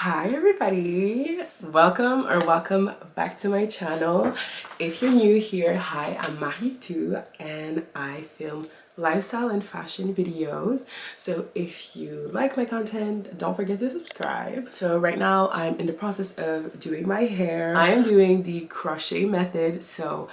Hi everybody, welcome back to my channel. If you're new here, hi, I'm Mariétou and I film lifestyle and fashion videos. So if you like my content, don't forget to subscribe. So right now I'm in the process of doing my hair. I am doing the crochet method. So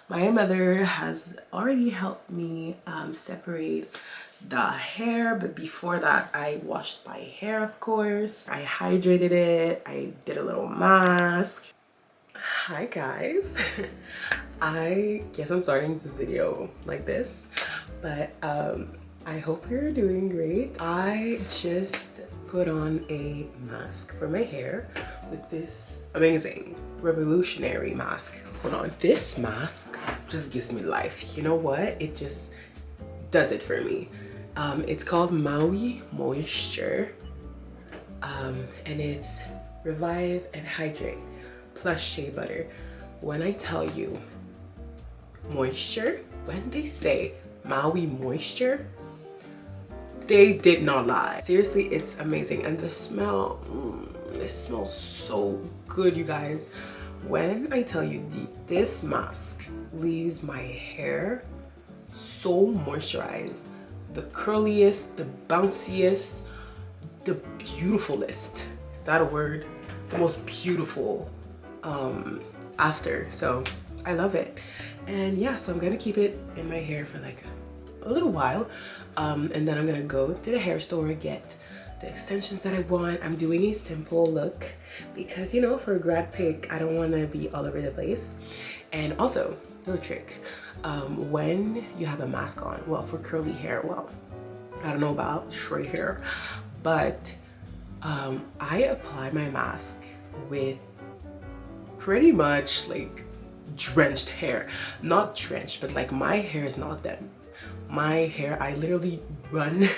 my mother has already helped me separate the hair, but before that I washed my hair, of course. I hydrated it, I did a little mask. Hi guys. I guess I'm starting this video like this, but I hope you're doing great. I just put on a mask for my hair with this amazing revolutionary mask. Hold on, this mask just gives me life. You know what, it just does it for me. It's called Maui Moisture, and it's Revive and Hydrate plus shea butter. When I tell you moisture, when they say Maui Moisture, they did not lie. Seriously, it's amazing. And the smell, it smells so good, you guys. When I tell you this mask leaves my hair so moisturized, the curliest, the bounciest, the beautifulest. Is that a word? The most beautiful after. So I love it. And yeah, so I'm gonna keep it in my hair for like a little while. And then I'm gonna go to the hair store, get the extensions that I want. I'm doing a simple look because, you know, for a grad pic, I don't wanna be all over the place. And also, little trick, when you have a mask on, well, for curly hair, well, I don't know about straight hair, but I apply my mask with pretty much like drenched hair. Not drenched, but like my hair is not them. My hair, I literally run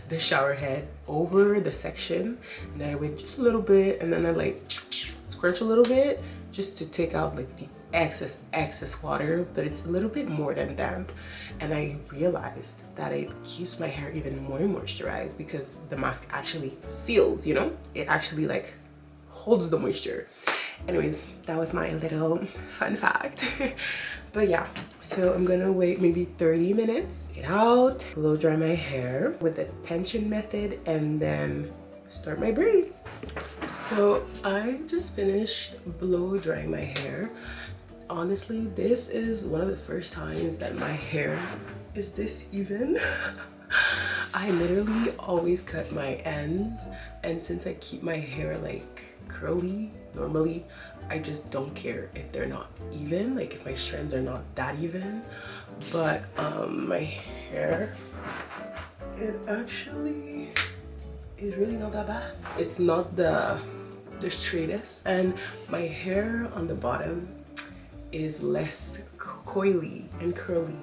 the shower head over the section, and then I wait just a little bit, and then I like scrunch a little bit just to take out like the excess water, but it's a little bit more than damp. And I realized that it keeps my hair even more moisturized because the mask actually seals, you know, it actually like holds the moisture. Anyways, that was my little fun fact. But yeah, so I'm gonna wait maybe 30 minutes, get out, blow dry my hair with the tension method, and then start my braids. So I just finished blow drying my hair. Honestly, this is one of the first times that my hair is this even. I literally always cut my ends, and since I keep my hair like curly normally, I just don't care if they're not even, like if my strands are not that even. But my hair, it actually is really not that bad. It's not the straightest, and my hair on the bottom is less coily and curly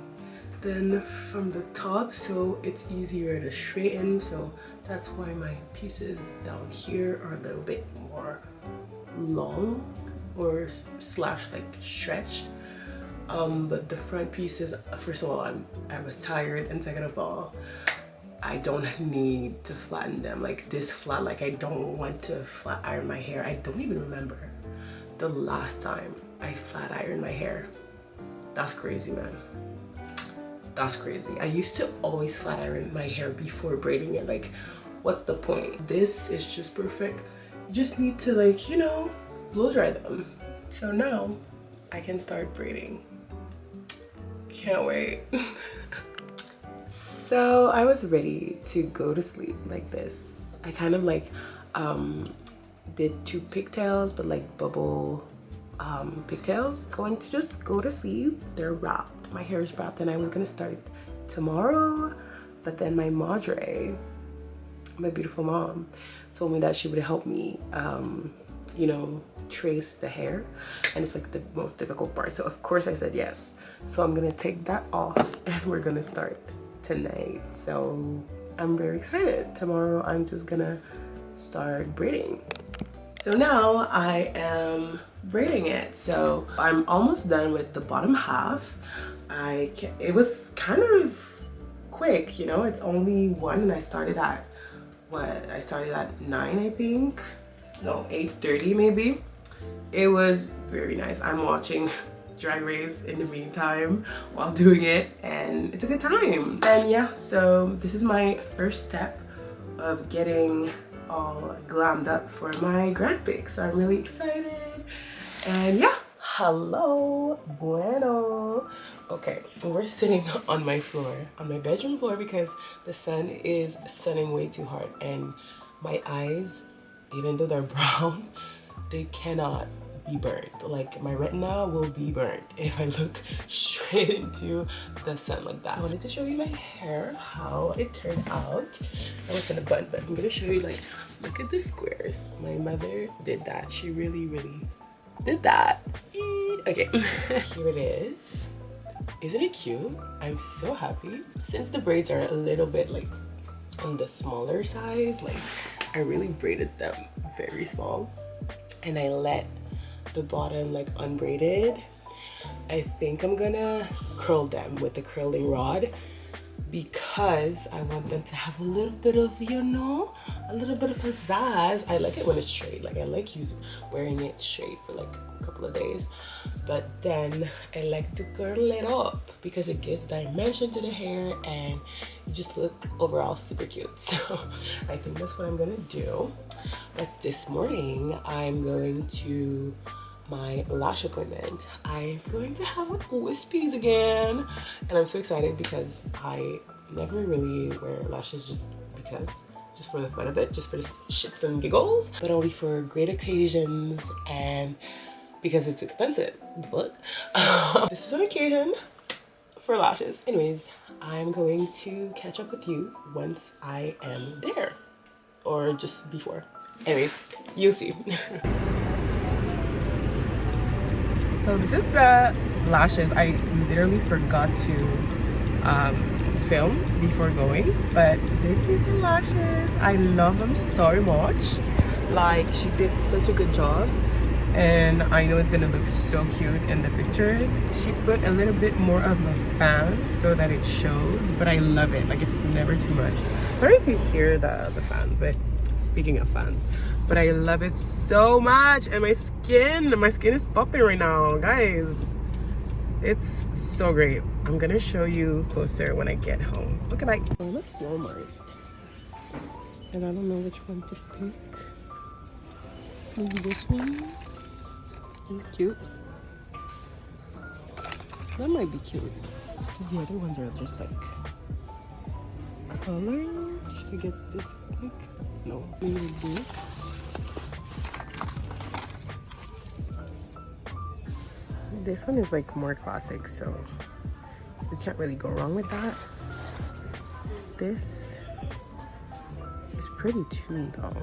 than from the top, so it's easier to straighten. So that's why my pieces down here are a little bit more long or slash like stretched, but the front pieces, first of all, I was tired, and second of all, I don't need to flatten them like this flat. Like I don't want to flat iron my hair. I don't even remember the last time I flat ironed my hair. That's crazy, man. That's crazy. I used to always flat iron my hair before braiding it. Like, what's the point? This is just perfect. You just need to, like, you know, blow dry them. So now I can start braiding. Can't wait. So I was ready to go to sleep like this. I kind of like did 2 pigtails, but like bubble pigtails. Going to just go to sleep. They're wrapped. My hair is wrapped, and I was gonna start tomorrow, but then my madre, my beautiful mom, told me that she would help me you know, trace the hair, and it's like the most difficult part. So of course I said yes. So I'm gonna take that off, and we're gonna start tonight. So I'm very excited. Tomorrow I'm just gonna start braiding. So now I am braiding it. So I'm almost done with the bottom half. It was kind of quick, you know, it's only 1, and I started at what? I started at 9, I think. no, 8:30 maybe. It was very nice. I'm watching Drag Race in the meantime while doing it, and it's a good time. And yeah, so this is my first step of getting all glammed up for my grad pic. So I'm really excited. And yeah, hello, bueno. Okay, we're sitting on my floor, on my bedroom floor, because the sun is sunning way too hard, and my eyes, even though they're brown, they cannot be burned. Like, my retina will be burned if I look straight into the sun like that. I wanted to show you my hair, how it turned out. I was in a bun, but I'm gonna show you, like, look at the squares. My mother did that. She really did that. Okay, here it is. Isn't it cute? I'm so happy. Since the braids are a little bit like on the smaller size, like I really braided them very small, and I let the bottom like unbraided. I think I'm gonna curl them with the curling rod because I want them to have a little bit of, you know, a little bit of pizzazz. I like it when it's straight. Like, I like wearing it straight for like a couple of days, but then I like to curl it up because it gives dimension to the hair and you just look overall super cute. So I think that's what I'm gonna do. But this morning I'm going to my lash appointment. I'm going to have wispies again, and I'm so excited because I never really wear lashes just for the fun of it, just for the shits and giggles, but only for great occasions and because it's expensive. But this is an occasion for lashes. Anyways, I'm going to catch up with you once I am there, or just before. Anyways, you'll see. So this is the lashes. I literally forgot to film before going, but this is the lashes. I love them so much. Like, she did such a good job, and I know it's gonna look so cute in the pictures. She put a little bit more of a fan so that it shows, but I love it. Like, it's never too much. Sorry if you hear the fan, but speaking of fans, but I love it so much. And my skin is popping right now, guys. It's so great. I'm gonna show you closer when I get home. Okay, bye. I'm at Walmart, and I don't know which one to pick. Maybe this one. Cute. That might be cute, because the other ones are just like color. Should I get this pick? No, maybe this. This one is like more classic, so you can't really go wrong with that. This is pretty too though.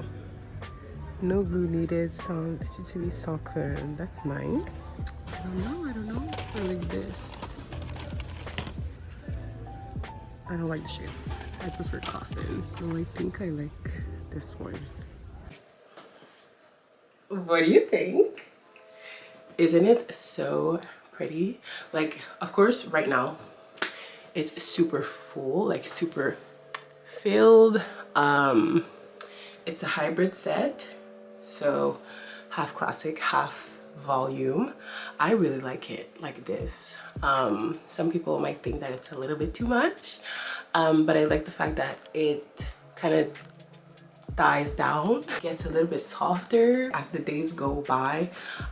No glue needed, sound usually soccer. That's nice. I don't know. I like this. I don't like the shape. I prefer coffin. No, I think I like this one. What do you think? Isn't it so pretty? Like, of course, right now it's super full, like super filled. It's a hybrid set, so half classic, half volume. I really like it like this. Some people might think that it's a little bit too much, but I like the fact that it kind of dies down, gets a little bit softer as the days go by,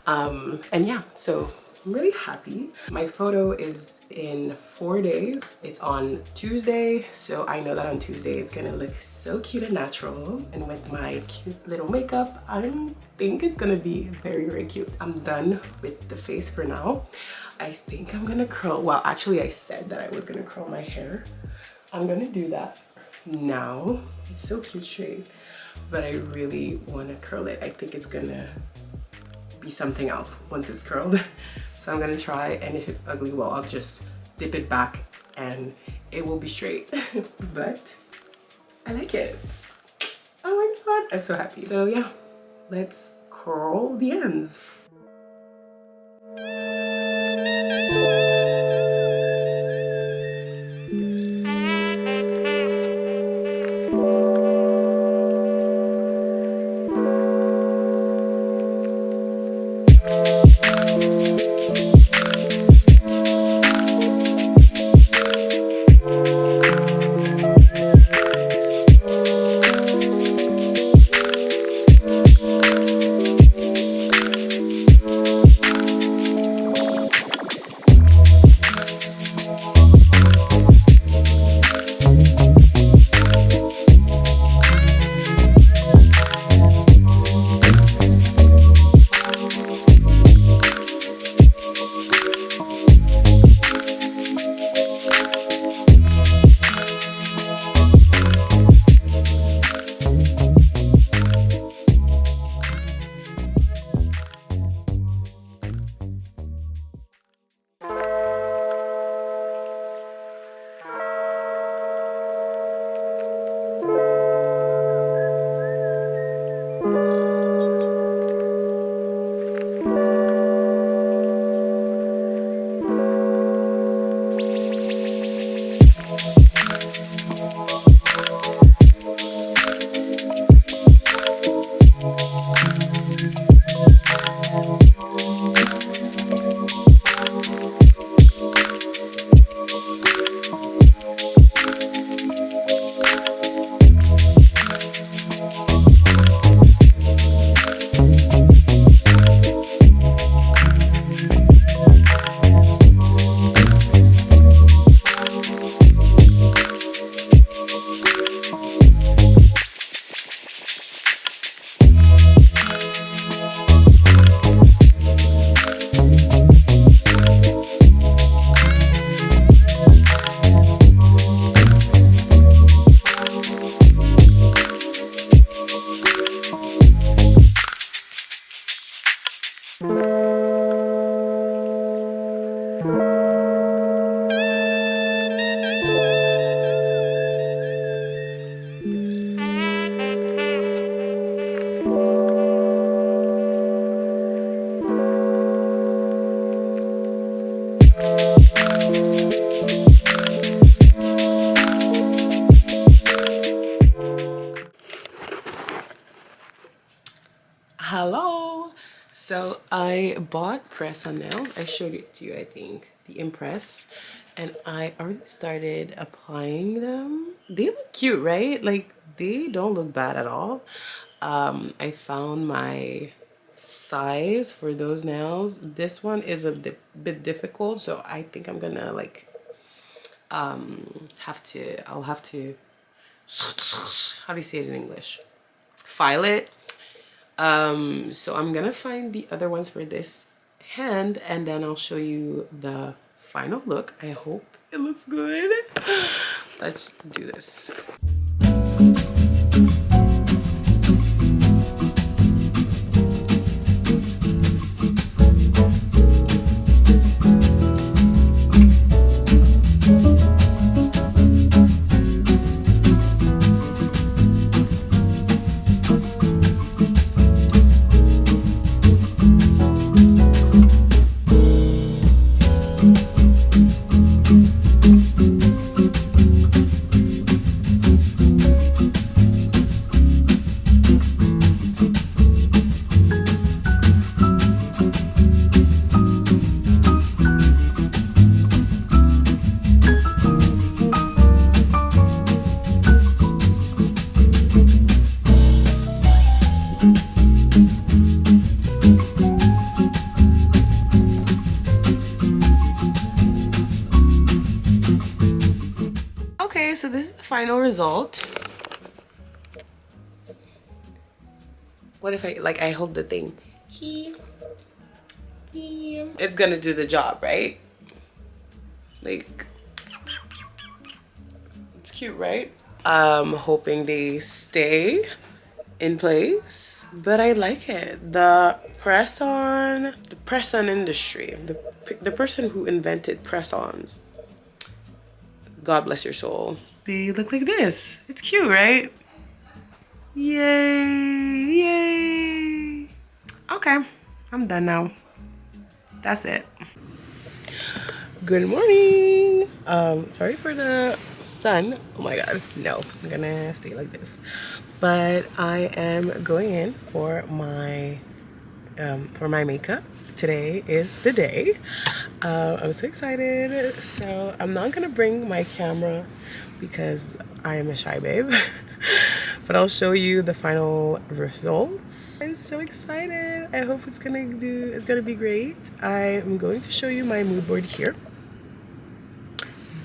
and yeah, so I'm really happy. My photo is in 4 days. It's on Tuesday, so I know that on Tuesday it's gonna look so cute and natural, and with my cute little makeup I think it's gonna be very cute. I'm done with the face for now. I think I'm gonna curl, well, actually I said that I was gonna curl my hair. I'm gonna do that now. It's so cute straight, but I really want to curl it. I think it's gonna be something else once it's curled. So I'm gonna try, and if it's ugly, well, I'll just dip it back and it will be straight. But I like it. Oh my god, I'm so happy. So yeah, let's curl the ends. Hello. So I bought press-on nails. I showed it to you, I think, the Impress, and I already started applying them. They look cute, right? Like, they don't look bad at all. I found my size for those nails. This one is a bit difficult, so I think I'm gonna like I'll have to, how do you say it in English, file it. So I'm gonna find the other ones for this hand, and then I'll show you the final look. I hope it looks good. Let's do this. Okay, so this is the final result. What if I hold the thing? It's gonna do the job, right? Like, it's cute, right? Hoping they stay in place, but I like it. The press-on industry, the person who invented press-ons, God bless your soul. They look like this. It's cute, right? Yay, yay. Okay, I'm done now. That's it. Good morning. Sorry for the sun. Oh my god, no, I'm gonna stay like this. But I am going in for my makeup. Today is the day. I'm so excited. So I'm not gonna bring my camera because I am a shy babe. But I'll show you the final results. I'm so excited. I hope it's gonna be great. I am going to show you my mood board here.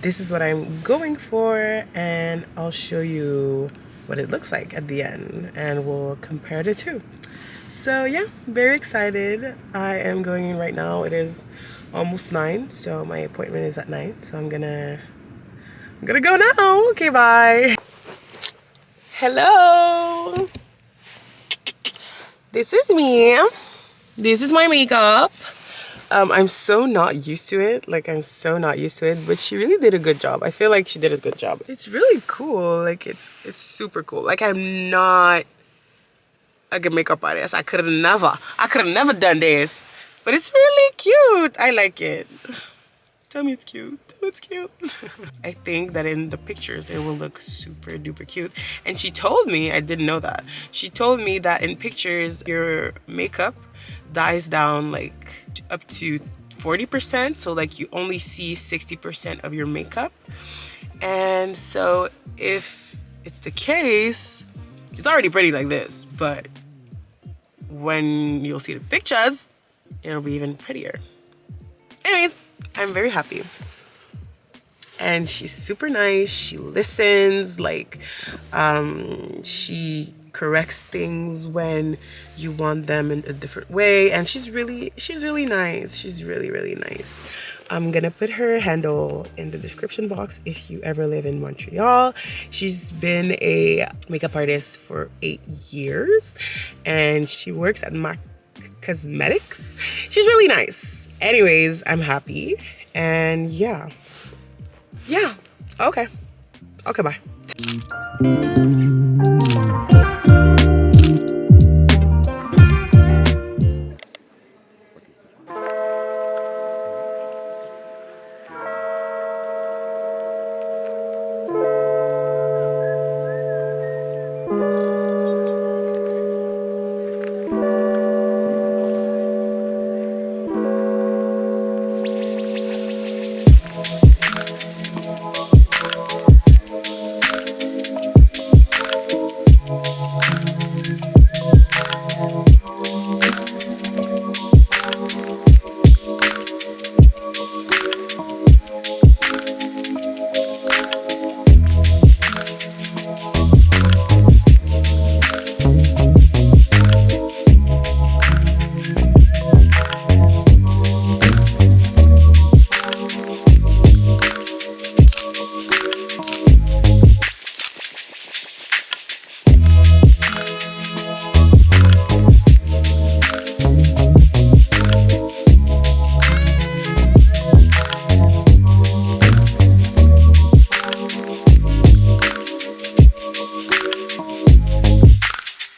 This is what I'm going for, and I'll show you what it looks like at the end, and we'll compare the two. So yeah, very excited. I am going in right now. It is almost 9, so my appointment is at 9. So I'm gonna go now. Okay, bye. Hello. This is me. This is my makeup. I'm so not used to it. Like, I'm so not used to it, but she really did a good job. I feel like she did a good job. It's really cool. Like, it's super cool. Like, I'm not a good makeup artist. I could have never done this. But it's really cute. I like it. Tell me it's cute. Tell me it's cute. I think that in the pictures it will look super duper cute. And she told me, I didn't know that. She told me that in pictures your makeup dies down like up to 40%. So like you only see 60% of your makeup. And so if it's the case, it's already pretty like this, but when you'll see the pictures, it'll be even prettier. Anyways, I'm very happy. And she's super nice. She listens, like she corrects things when you want them in a different way. And she's really nice. She's really nice. I'm gonna put her handle in the description box if you ever live in Montreal. She's been a makeup artist for 8 years and she works at MAC Cosmetics. She's really nice. Anyways, I'm happy. And yeah. Okay, bye.